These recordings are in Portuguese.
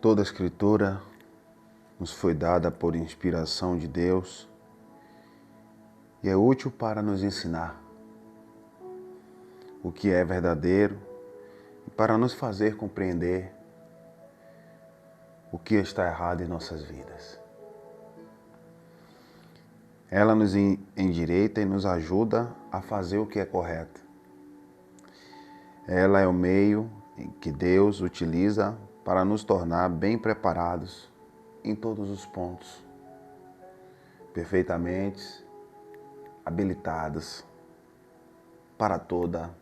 Toda a Escritura nos foi dada por inspiração de Deus e é útil para nos ensinar o que é verdadeiro e para nos fazer compreender o que está errado em nossas vidas. Ela nos endireita e nos ajuda a fazer o que é correto. Ela é o meio que Deus utiliza para nos tornar bem preparados em todos os pontos, perfeitamente habilitados para toda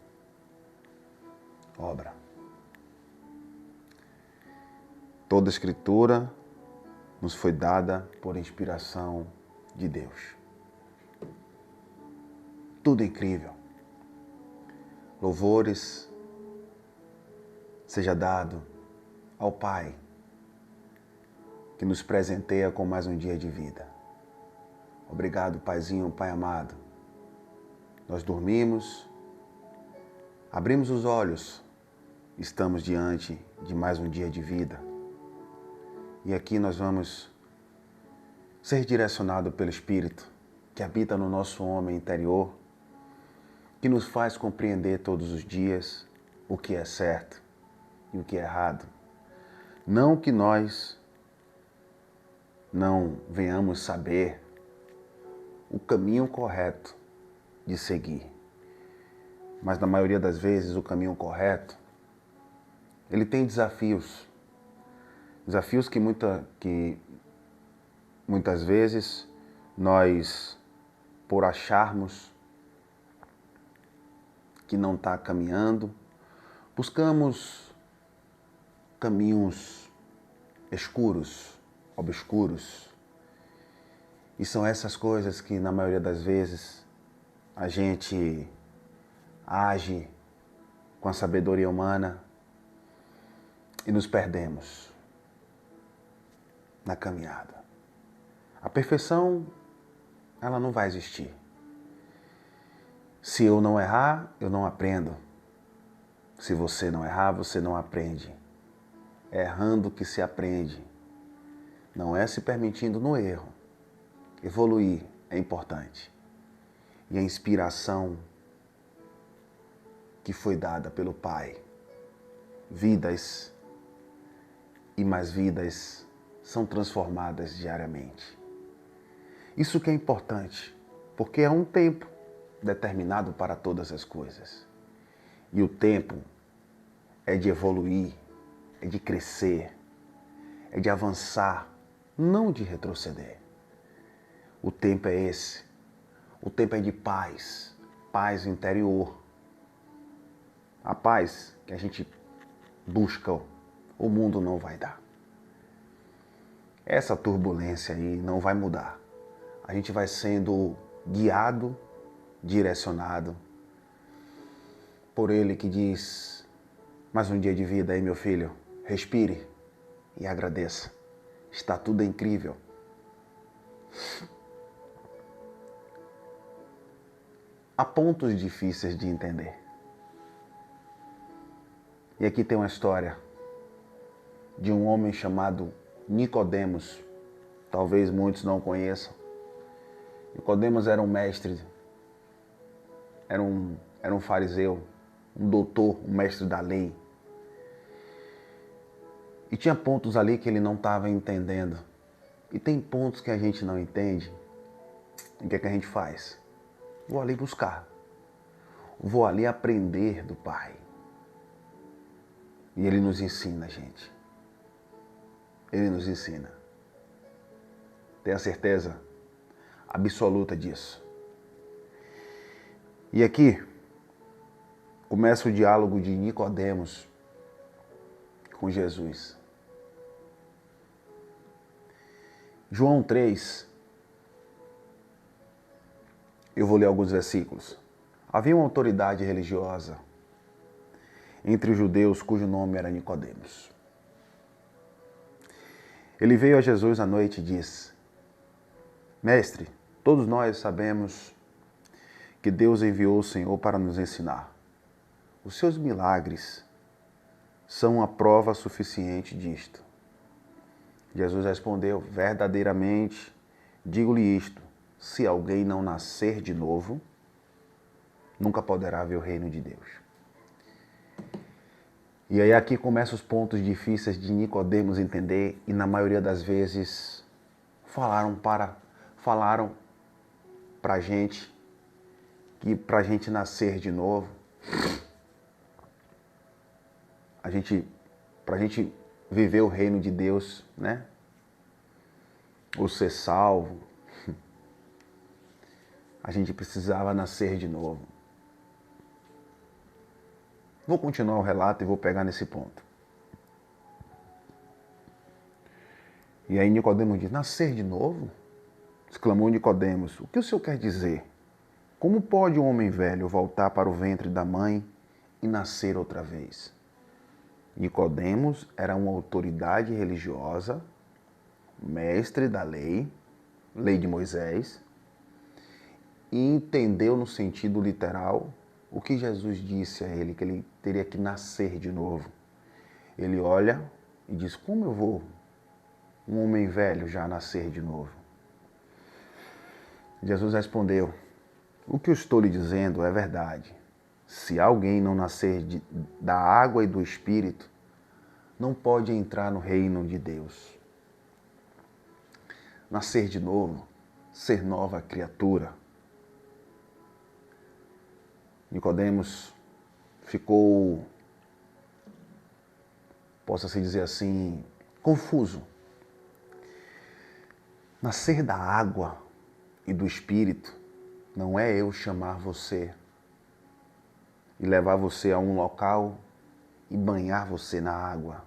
obra. Toda a Escritura nos foi dada por inspiração de Deus. Tudo incrível. Louvores seja dado ao Pai, que nos presenteia com mais um dia de vida. Obrigado, Paizinho, Pai amado. Nós dormimos, abrimos os olhos, estamos diante de mais um dia de vida. E aqui nós vamos ser direcionados pelo Espírito que habita no nosso homem interior, que nos faz compreender todos os dias o que é certo e o que é errado. Não que nós não venhamos saber o caminho correto de seguir, mas na maioria das vezes o caminho correto, ele tem desafios que muitas vezes nós, por acharmos que não está caminhando, buscamos caminhos escuros, obscuros. E são essas coisas que, na maioria das vezes, a gente age com a sabedoria humana e nos perdemos na caminhada. A perfeição, ela não vai existir. Se eu não errar, eu não aprendo. Se você não errar, você não aprende. É errando que se aprende. Não é se permitindo no erro. Evoluir é importante. E a inspiração que foi dada pelo Pai, vidas e mais vidas são transformadas diariamente. Isso que é importante, porque é um tempo determinado para todas as coisas. E o tempo é de evoluir, é de crescer, é de avançar, não de retroceder. O tempo é esse. O tempo é de paz, paz interior. A paz que a gente busca, o mundo não vai dar. Essa turbulência aí não vai mudar. A gente vai sendo guiado, direcionado por Ele que diz: mais um dia de vida aí, meu filho, respire e agradeça. Está tudo incrível. Há pontos difíceis de entender. E aqui tem uma história de um homem chamado Nicodemos. Talvez muitos não conheçam. Nicodemos era um mestre, era um fariseu, um doutor, um mestre da lei. E tinha pontos ali que ele não estava entendendo. E tem pontos que a gente não entende. E o que é que a gente faz? Vou ali buscar. Vou ali aprender do Pai. E Ele nos ensina, gente. Ele nos ensina. Tenha certeza absoluta disso. E aqui começa o diálogo de Nicodemos com Jesus. João 3, eu vou ler alguns versículos. Havia uma autoridade religiosa entre os judeus cujo nome era Nicodemos. Ele veio a Jesus à noite e disse: Mestre, todos nós sabemos que Deus enviou o Senhor para nos ensinar. Os seus milagres são a prova suficiente disto. Jesus respondeu: verdadeiramente digo-lhe isto, se alguém não nascer de novo, nunca poderá ver o reino de Deus. E aí aqui começam os pontos difíceis de Nicodemos entender, e na maioria das vezes falaram pra gente que pra gente nascer de novo, pra gente viver o reino de Deus, né? Ou ser salvo, a gente precisava nascer de novo. Vou continuar o relato e vou pegar nesse ponto. E aí Nicodemos diz: nascer de novo? Exclamou Nicodemos: o que o senhor quer dizer? Como pode um homem velho voltar para o ventre da mãe e nascer outra vez? Nicodemos era uma autoridade religiosa, mestre da lei de Moisés, e entendeu no sentido literal o que Jesus disse a ele, que ele teria que nascer de novo. Ele olha e diz: como eu vou, um homem velho, já nascer de novo? Jesus respondeu: o que eu estou lhe dizendo é verdade. Se alguém não nascer da água e do Espírito, não pode entrar no reino de Deus. Nascer de novo, ser nova criatura. Nicodemos ficou, possa-se dizer assim, confuso. Nascer da água e do Espírito não é eu chamar você e levar você a um local e banhar você na água.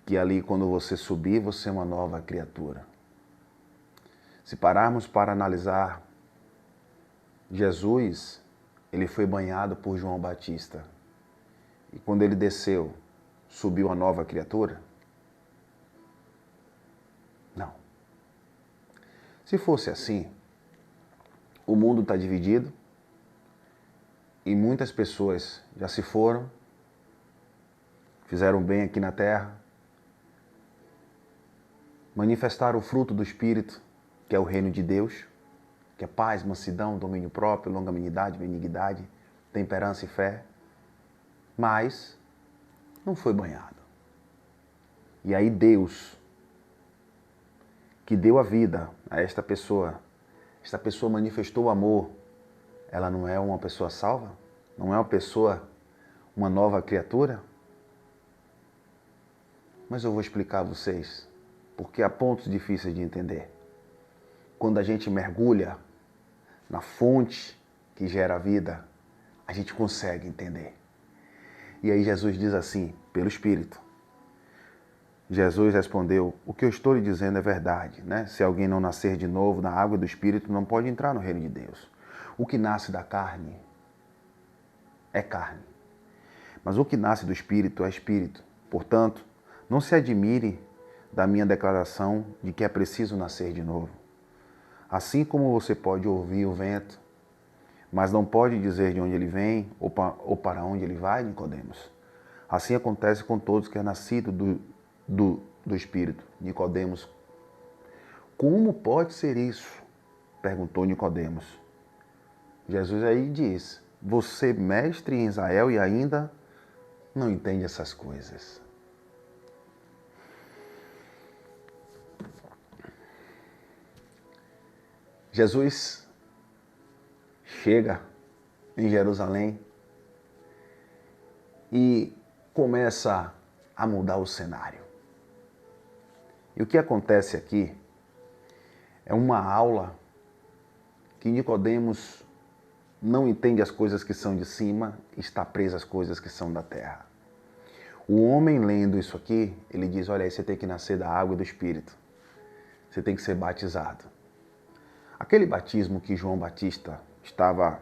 Que ali, quando você subir, você é uma nova criatura. Se pararmos para analisar, Jesus, ele foi banhado por João Batista. E quando ele desceu, subiu a nova criatura? Não. Se fosse assim, o mundo está dividido e muitas pessoas já se foram, fizeram bem aqui na terra, manifestaram o fruto do Espírito, que é o reino de Deus, que é paz, mansidão, domínio próprio, longanimidade, benignidade, temperança e fé, mas não foi banhado. E aí Deus, que deu a vida a esta pessoa manifestou o amor, ela não é uma pessoa salva? Não é uma pessoa, uma nova criatura? Mas eu vou explicar a vocês, porque há pontos difíceis de entender. Quando a gente mergulha na fonte que gera a vida, a gente consegue entender. E aí Jesus diz assim, pelo Espírito. Jesus respondeu: o que eu estou lhe dizendo é verdade, né? Se alguém não nascer de novo da água e do Espírito, não pode entrar no reino de Deus. O que nasce da carne é carne, mas o que nasce do Espírito é Espírito. Portanto, não se admire da minha declaração de que é preciso nascer de novo. Assim como você pode ouvir o vento, mas não pode dizer de onde ele vem ou para onde ele vai, Nicodemos. Assim acontece com todos que é nascido do Espírito. Nicodemos: como pode ser isso? Perguntou Nicodemos. Jesus aí diz: você, mestre em Israel, e ainda não entende essas coisas. Jesus chega em Jerusalém e começa a mudar o cenário. E o que acontece aqui é uma aula que Nicodemos não entende as coisas que são de cima, está preso às coisas que são da terra. O homem lendo isso aqui, ele diz: olha aí, você tem que nascer da água e do Espírito. Você tem que ser batizado. Aquele batismo que João Batista estava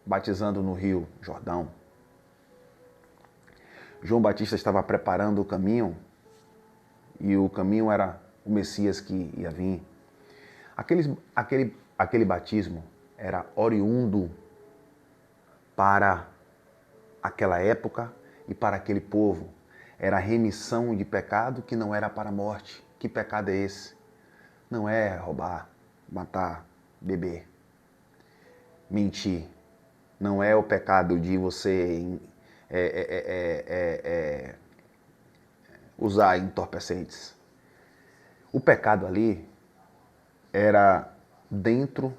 batizando no Rio Jordão, João Batista estava preparando o caminho, e o caminho era o Messias que ia vir. Aquele batismo era oriundo para aquela época e para aquele povo. Era a remissão de pecado que não era para a morte. Que pecado é esse? Não é roubar, matar, beber, mentir. Não é o pecado de você usar entorpecentes. O pecado ali era dentro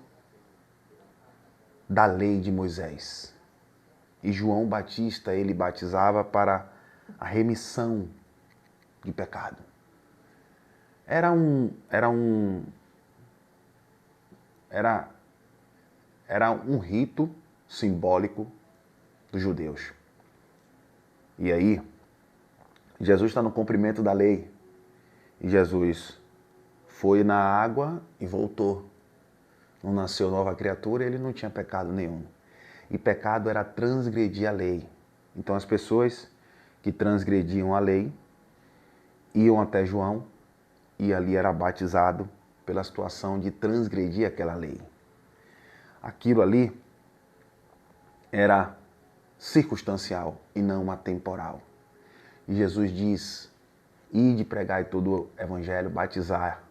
da lei de Moisés. E João Batista, ele batizava para a remissão de pecado. Era um rito simbólico dos judeus. E aí, Jesus está no cumprimento da lei. E Jesus foi na água e voltou. Não nasceu nova criatura, ele não tinha pecado nenhum. E pecado era transgredir a lei. Então as pessoas que transgrediam a lei iam até João e ali era batizado pela situação de transgredir aquela lei. Aquilo ali era circunstancial e não atemporal. E Jesus diz: ide pregar todo o evangelho, batizar.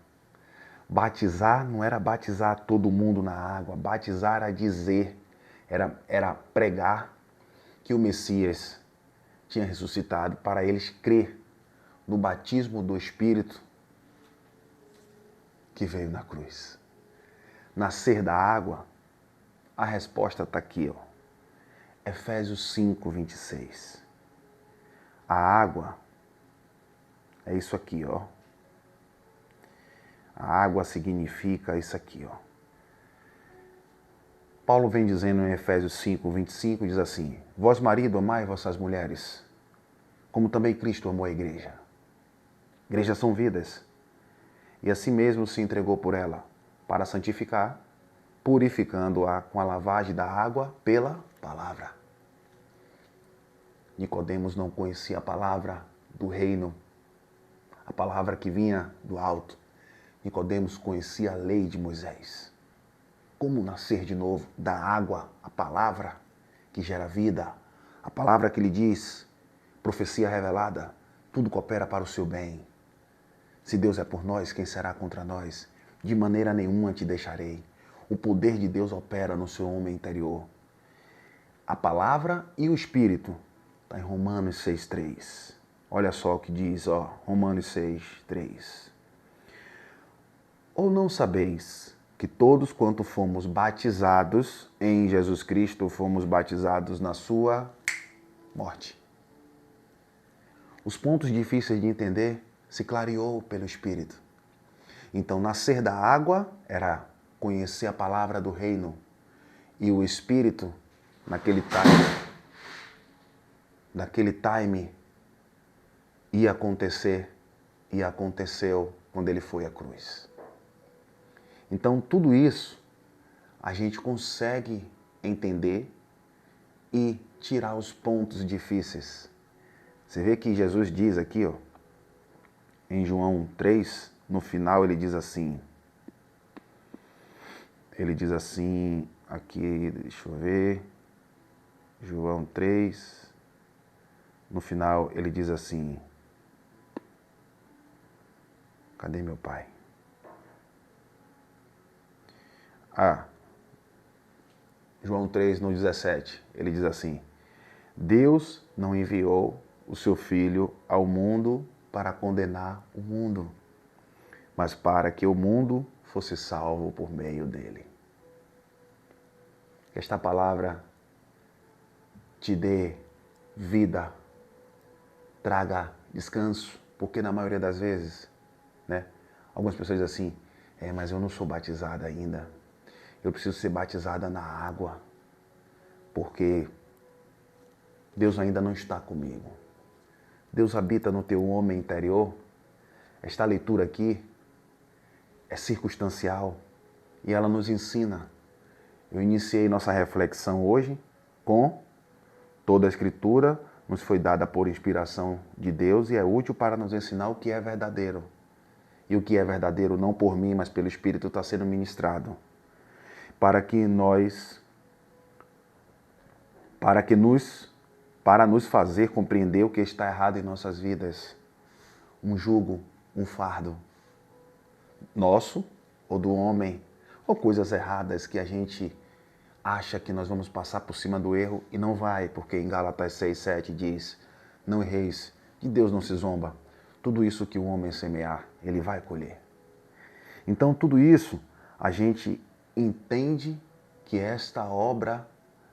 Batizar não era batizar todo mundo na água, batizar era dizer, era pregar que o Messias tinha ressuscitado para eles crer no batismo do Espírito que veio na cruz. Nascer da água, a resposta está aqui, ó. Efésios 5, 26. A água é isso aqui, ó. A água significa isso aqui, ó. Paulo vem dizendo em Efésios 5, 25, diz assim: vós, marido, amai vossas mulheres, como também Cristo amou a igreja. Igrejas são vidas. E assim mesmo se entregou por ela, para santificar, purificando-a com a lavagem da água pela palavra. Nicodemos não conhecia a palavra do reino, a palavra que vinha do alto. Nicodemos conhecia a lei de Moisés. Como nascer de novo da água, a palavra que gera vida, a palavra que lhe diz, profecia revelada, tudo coopera para o seu bem. Se Deus é por nós, quem será contra nós? De maneira nenhuma te deixarei. O poder de Deus opera no seu homem interior. A palavra e o Espírito está em Romanos 6,3. Olha só o que diz, ó, Romanos 6,3. Ou não sabeis que todos quanto fomos batizados em Jesus Cristo, fomos batizados na sua morte? Os pontos difíceis de entender se clareou pelo Espírito. Então, nascer da água era conhecer a palavra do reino. E o Espírito, naquele time, ia acontecer e aconteceu quando ele foi à cruz. Então, tudo isso a gente consegue entender e tirar os pontos difíceis. Você vê que Jesus diz aqui, ó, em João 3, no final ele diz assim, aqui, deixa eu ver, João 3, no final ele diz assim, cadê meu pai? João 3, no 17, ele diz assim: Deus não enviou o seu Filho ao mundo para condenar o mundo, mas para que o mundo fosse salvo por meio dele. Que esta palavra te dê vida, traga descanso, porque na maioria das vezes, né, algumas pessoas dizem assim, mas eu não sou batizada ainda. Eu preciso ser batizada na água, porque Deus ainda não está comigo. Deus habita no teu homem interior. Esta leitura aqui é circunstancial e ela nos ensina. Eu iniciei nossa reflexão hoje com toda a Escritura nos foi dada por inspiração de Deus e é útil para nos ensinar o que é verdadeiro. E o que é verdadeiro não por mim, mas pelo Espírito está sendo ministrado. Para que nos para nos fazer compreender o que está errado em nossas vidas. Um jugo, um fardo nosso ou do homem, ou coisas erradas que a gente acha que nós vamos passar por cima do erro e não vai, porque em Gálatas 6:7 diz: não erreis, de Deus não se zomba. Tudo isso que o homem semear, ele vai colher. Então, tudo isso a gente entende que esta obra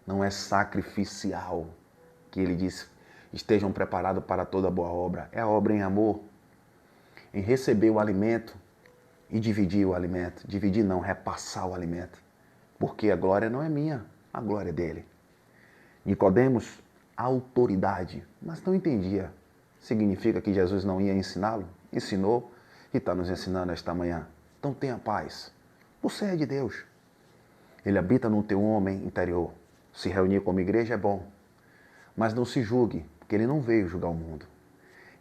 não é sacrificial, que ele diz: estejam preparados para toda boa obra. É a obra em amor, em receber o alimento e dividir o alimento. Dividir não, repassar o alimento. Porque a glória não é minha, a glória é dele. Nicodemos, autoridade, mas não entendia. Significa que Jesus não ia ensiná-lo? Ensinou e está nos ensinando esta manhã. Então tenha paz. Você é de Deus. Ele habita no teu homem interior. Se reunir como igreja é bom. Mas não se julgue, porque ele não veio julgar o mundo.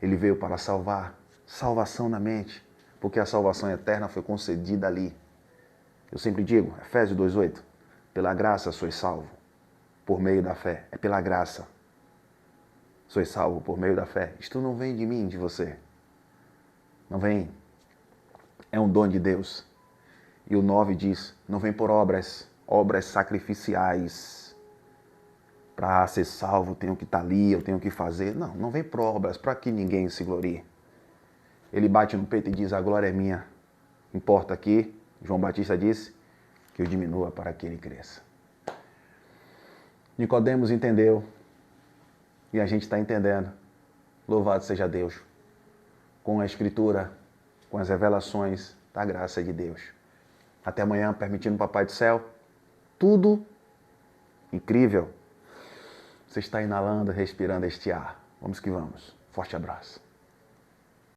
Ele veio para salvar, salvação na mente, porque a salvação eterna foi concedida ali. Eu sempre digo, Efésios 2:8, pela graça sois salvo, por meio da fé. É pela graça. Sois salvo por meio da fé. Isto não vem de mim, de você. Não vem. É um dom de Deus. E o 9 diz, não vem por obras, obras sacrificiais. Para ser salvo, tenho que estar ali, eu tenho que fazer. Não, não vem por obras, para que ninguém se glorie. Ele bate no peito e diz, a glória é minha. Importa aqui, João Batista disse, que eu diminua para que ele cresça. Nicodemos entendeu, e a gente está entendendo. Louvado seja Deus. Com a Escritura, com as revelações da graça de Deus. Até amanhã, permitindo o Papai do Céu. Tudo incrível. Você está inalando, respirando este ar. Vamos que vamos. Forte abraço.